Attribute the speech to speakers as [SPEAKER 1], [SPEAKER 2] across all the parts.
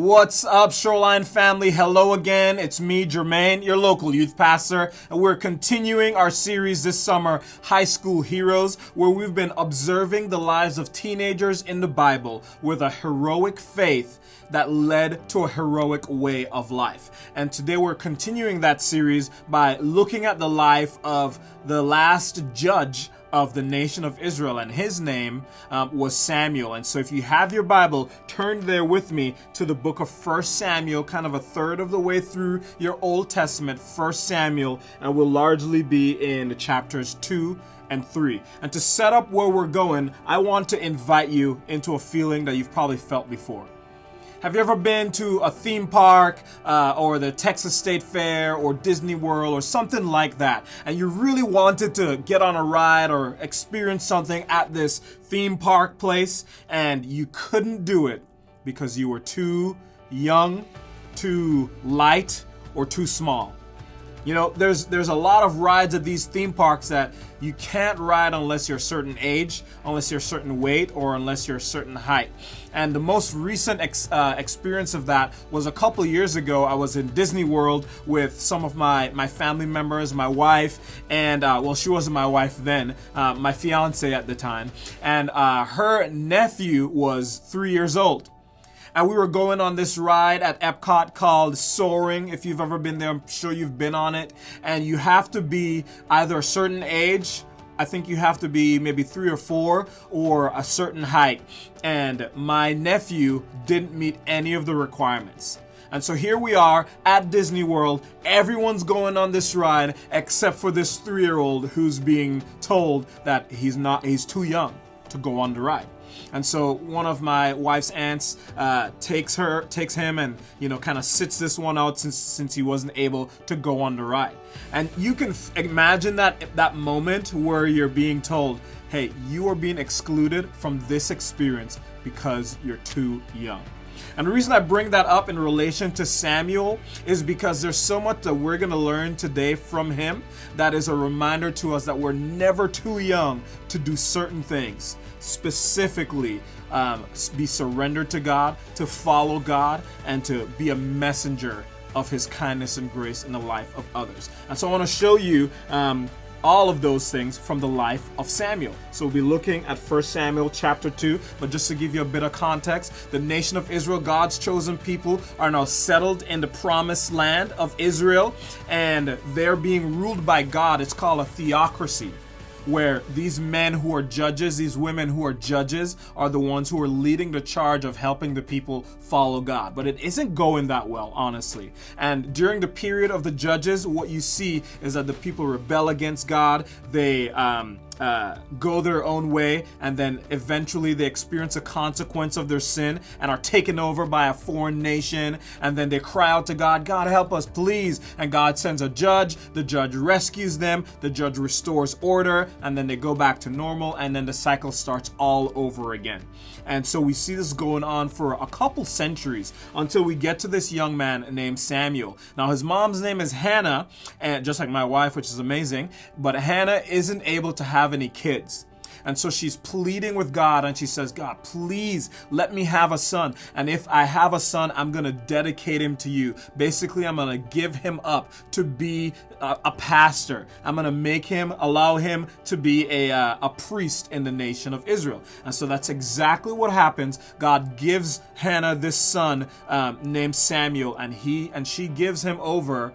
[SPEAKER 1] What's up, Shoreline family? Hello again. It's me, Jermaine, your local youth pastor, and we're continuing our series this summer, High School Heroes, where we've been observing the lives of teenagers in the Bible with a heroic faith that led to a heroic way of life. And today we're continuing that series by looking at the life of the last judge of the nation of Israel, and his name was Samuel. And so if you have your Bible, turn there with me to the book of 1 Samuel, kind of a third of the way through your Old Testament, 1 Samuel, and we'll largely be in chapters 2 and 3. And to set up where we're going, I want to invite you into a feeling that you've probably felt before. Have you ever been to a theme park or the Texas State Fair or Disney World or something like that, and you really wanted to get on a ride or experience something at this theme park place and you couldn't do it because you were too young, too light, or too small? You know, there's a lot of rides at these theme parks that you can't ride unless you're a certain age, unless you're a certain weight, or unless you're a certain height. And the most recent experience of that was a couple years ago. I was in Disney World with some of my family members, my wife, and well, she wasn't my wife then, my fiance at the time, and her nephew was 3 years old. And we were going on this ride at Epcot called Soaring. If you've ever been there, I'm sure you've been on it. And you have to be either a certain age, I think you have to be maybe 3 or 4, or a certain height. And my nephew didn't meet any of the requirements. And so here we are at Disney World. Everyone's going on this ride except for this 3-year-old who's being told that he's too young to go on the ride. And so one of my wife's aunts takes him and, you know, kind of sits this one out since he wasn't able to go on the ride. And you can imagine that moment where you're being told, hey, you are being excluded from this experience because you're too young. And the reason I bring that up in relation to Samuel is because there's so much that we're going to learn today from him that is a reminder to us that we're never too young to do certain things. Specifically, be surrendered to God, to follow God, and to be a messenger of his kindness and grace in the life of others. And so I want to show you all of those things from the life of Samuel. So we'll be looking at 1 Samuel chapter 2, but just to give you a bit of context, the nation of Israel, God's chosen people, are now settled in the promised land of Israel, and they're being ruled by God. It's called a theocracy, where these men who are judges, these women who are judges, are the ones who are leading the charge of helping the people follow God. But it isn't going that well, honestly. And during the period of the judges, what you see is that the people rebel against God. They go their own way, and then eventually they experience a consequence of their sin and are taken over by a foreign nation, and then they cry out to God, God help us please, and God sends a judge. The judge rescues them, the judge restores order, and then they go back to normal, and then the cycle starts all over again. And so we see this going on for a couple centuries until we get to this young man named Samuel. Now his mom's name is Hannah, and just like my wife, which is amazing, but Hannah isn't able to have any kids. And so she's pleading with God, and she says, God, please let me have a son. And if I have a son, I'm going to dedicate him to you. Basically, I'm going to give him up to be a pastor. I'm going to allow him to be a priest in the nation of Israel. And so that's exactly what happens. God gives Hannah this son named Samuel, and she gives him over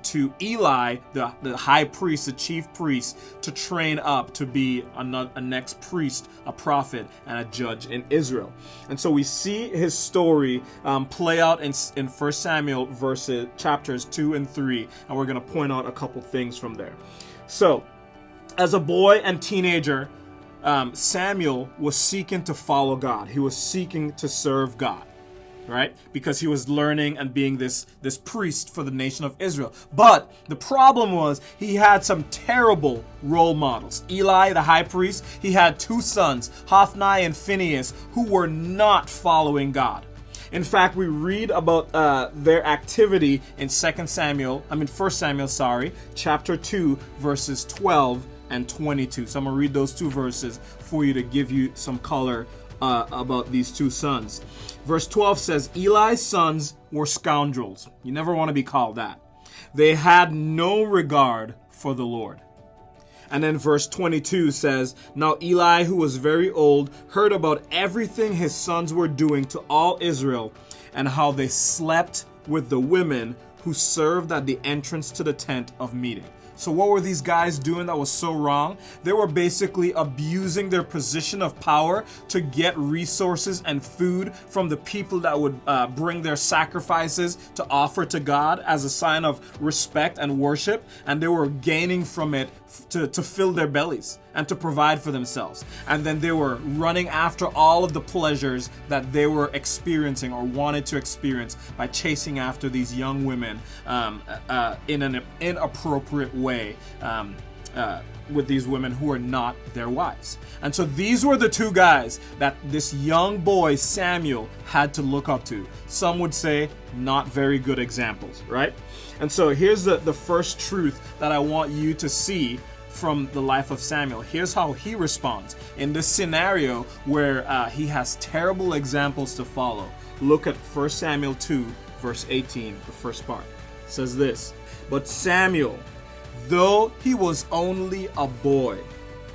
[SPEAKER 1] to Eli, the high priest, the chief priest, to train up to be a next priest, a prophet, and a judge in Israel. And so we see his story play out in 1 Samuel chapters 2 and 3, and we're going to point out a couple things from there. So, as a boy and teenager, Samuel was seeking to follow God. He was seeking to serve God, right? Because he was learning and being this priest for the nation of Israel. But the problem was he had some terrible role models. Eli, the high priest, he had 2 sons, Hophni and Phinehas, who were not following God. In fact, we read about their activity in 1 Samuel, chapter 2, verses 12 and 22. So I'm going to read those 2 verses for you to give you some color about these two sons. Verse 12 says, Eli's sons were scoundrels. You never want to be called that. They had no regard for the Lord. And then verse 22 says, Now Eli, who was very old, heard about everything his sons were doing to all Israel, and how they slept with the women who served at the entrance to the tent of meeting. So what were these guys doing that was so wrong? They were basically abusing their position of power to get resources and food from the people that would bring their sacrifices to offer to God as a sign of respect and worship. And they were gaining from it to fill their bellies and to provide for themselves. And then they were running after all of the pleasures that they were experiencing or wanted to experience by chasing after these young women in an inappropriate way with these women who are not their wives. And so these were the two guys that this young boy Samuel had to look up to. Some would say not very good examples, right? And so here's the first truth that I want you to see from the life of Samuel. Here's how he responds in this scenario where he has terrible examples to follow. Look at 1 Samuel 2, verse 18, the first part. It says this, But Samuel, though he was only a boy,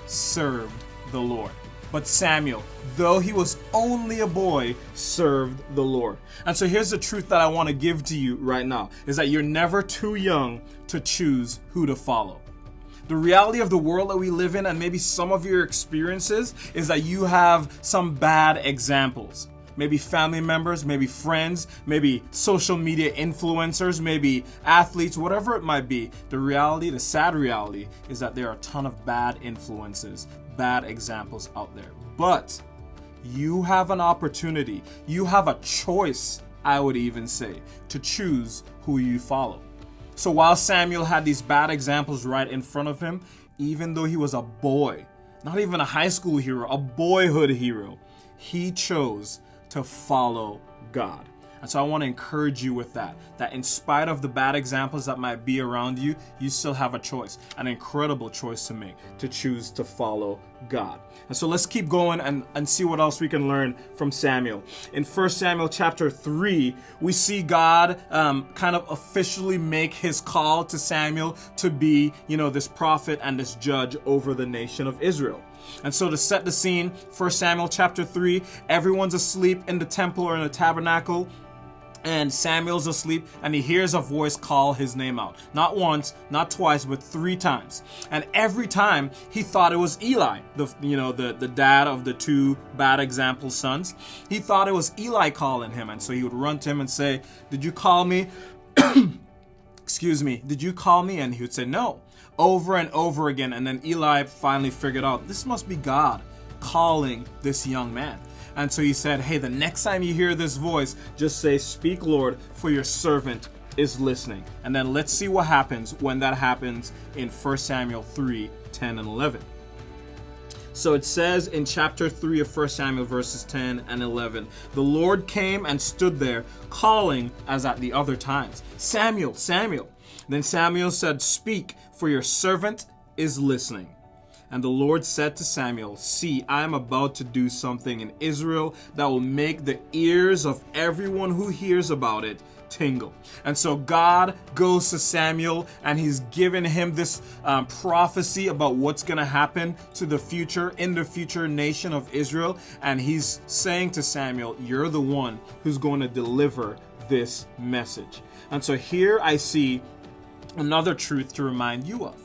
[SPEAKER 1] served the Lord. But Samuel, though he was only a boy, served the Lord. And so here's the truth that I want to give to you right now, is that you're never too young to choose who to follow. The reality of the world that we live in, and maybe some of your experiences, is that you have some bad examples. Maybe family members, maybe friends, maybe social media influencers, maybe athletes, whatever it might be. The reality, the sad reality, is that there are a ton of bad influences, bad examples out there. But you have an opportunity, you have a choice, I would even say, to choose who you follow. So while Samuel had these bad examples right in front of him, even though he was a boy, not even a high school hero, a boyhood hero, he chose to follow God. And so I want to encourage you with that in spite of the bad examples that might be around you, you still have a choice, an incredible choice to make, to choose to follow God. And so let's keep going and see what else we can learn from Samuel. In 1 Samuel chapter 3, we see God kind of officially make his call to Samuel to be, this prophet and this judge over the nation of Israel. And so to set the scene, 1 Samuel chapter 3, everyone's asleep in the temple or in the tabernacle. And Samuel's asleep, and he hears a voice call his name out. Not once, not twice, but 3 times. And every time he thought it was Eli, the dad of the 2 bad example sons. He thought it was Eli calling him, and so he would run to him and say, "Did you call me?" Excuse me, "Did you call me?" And he would say, "No," over and over again. And then Eli finally figured out, this must be God calling this young man. And so he said, hey, the next time you hear this voice, just say, "Speak, Lord, for your servant is listening." And then let's see what happens when that happens in 1 Samuel 3, 10 and 11. So it says in chapter 3 of 1 Samuel verses 10 and 11, "The Lord came and stood there, calling as at the other times, 'Samuel, Samuel.' Then Samuel said, 'Speak, for your servant is listening.' And the Lord said to Samuel, 'See, I am about to do something in Israel that will make the ears of everyone who hears about it tingle.'" And so God goes to Samuel and he's given him this prophecy about what's going to happen to the future nation of Israel. And he's saying to Samuel, you're the one who's going to deliver this message. And so here I see another truth to remind you of,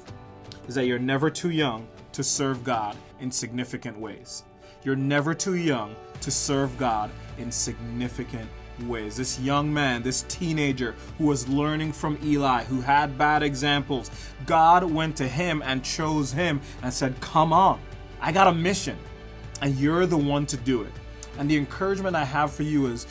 [SPEAKER 1] is that you're never too young to serve God in significant ways. You're never too young to serve God in significant ways. This young man, this teenager who was learning from Eli, who had bad examples, God went to him and chose him and said, "Come on, I got a mission and you're the one to do it." And the encouragement I have for you is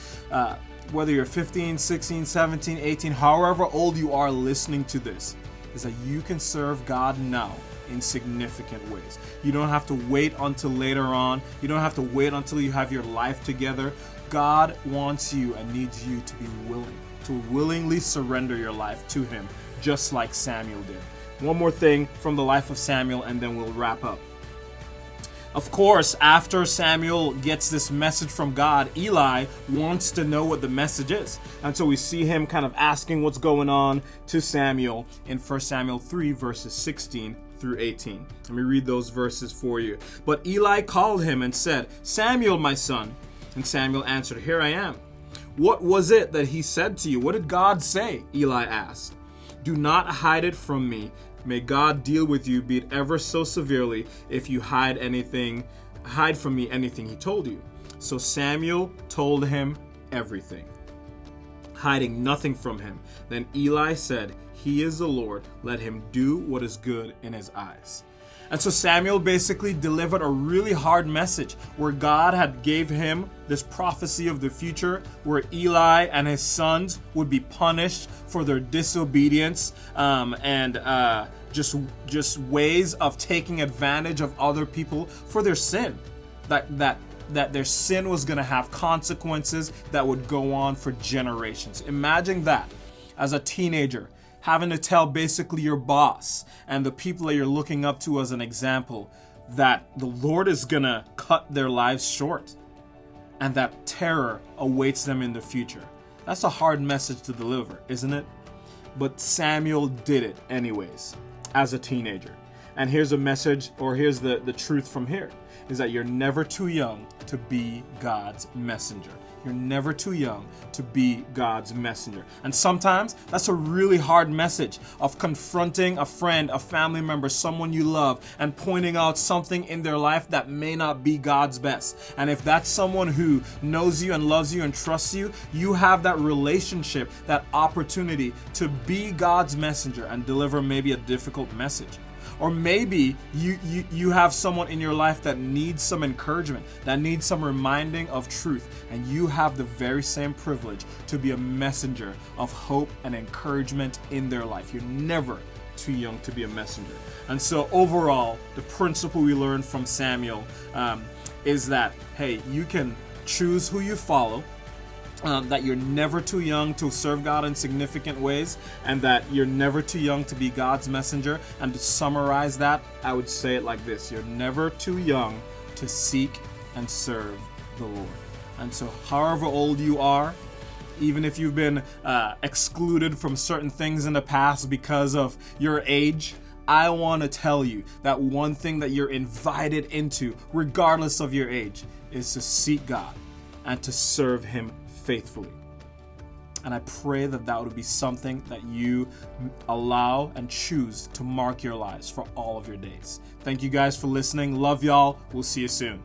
[SPEAKER 1] whether you're 15, 16, 17, 18, however old you are listening to this, is that you can serve God now in significant ways. You don't have to wait until later on. You don't have to wait until you have your life together. God wants you and needs you to be willing, to willingly surrender your life to him, just like Samuel did. One more thing from the life of Samuel and then we'll wrap up. Of course, after Samuel gets this message from God, Eli wants to know what the message is. And so we see him kind of asking what's going on to Samuel in 1 Samuel 3, verses 16 through 18. Let me read those verses for you. But Eli called him and said, "Samuel, my son." And Samuel answered, "Here I am." "What was it that he said to you? What did God say?" Eli asked. "Do not hide it from me. May God deal with you, be it ever so severely, if you hide from me anything he told you." So Samuel told him everything, hiding nothing from him. Then Eli said, "He is the Lord. Let him do what is good in his eyes." And so Samuel basically delivered a really hard message where God had gave him this prophecy of the future where Eli and his sons would be punished for their disobedience and just ways of taking advantage of other people for their sin. That their sin was going to have consequences that would go on for generations. Imagine that as a teenager, having to tell basically your boss and the people that you're looking up to as an example that the Lord is gonna cut their lives short and that terror awaits them in the future. That's a hard message to deliver, isn't it? But Samuel did it anyways as a teenager. And here's a message, or here's the truth from here, is that you're never too young to be God's messenger. You're never too young to be God's messenger. And sometimes that's a really hard message of confronting a friend, a family member, someone you love, and pointing out something in their life that may not be God's best. And if that's someone who knows you and loves you and trusts you, you have that relationship, that opportunity to be God's messenger and deliver maybe a difficult message. Or maybe you have someone in your life that needs some encouragement, that needs some reminding of truth, and you have the very same privilege to be a messenger of hope and encouragement in their life. You're never too young to be a messenger. And so overall, the principle we learned from Samuel is that, hey, you can choose who you follow, that you're never too young to serve God in significant ways, and that you're never too young to be God's messenger. And to summarize that, I would say it like this: you're never too young to seek and serve the Lord. And so however old you are, even if you've been excluded from certain things in the past because of your age, I want to tell you that one thing that you're invited into, regardless of your age, is to seek God and to serve Him faithfully. And I pray that that would be something that you allow and choose to mark your lives for all of your days. Thank you guys for listening. Love y'all. We'll see you soon.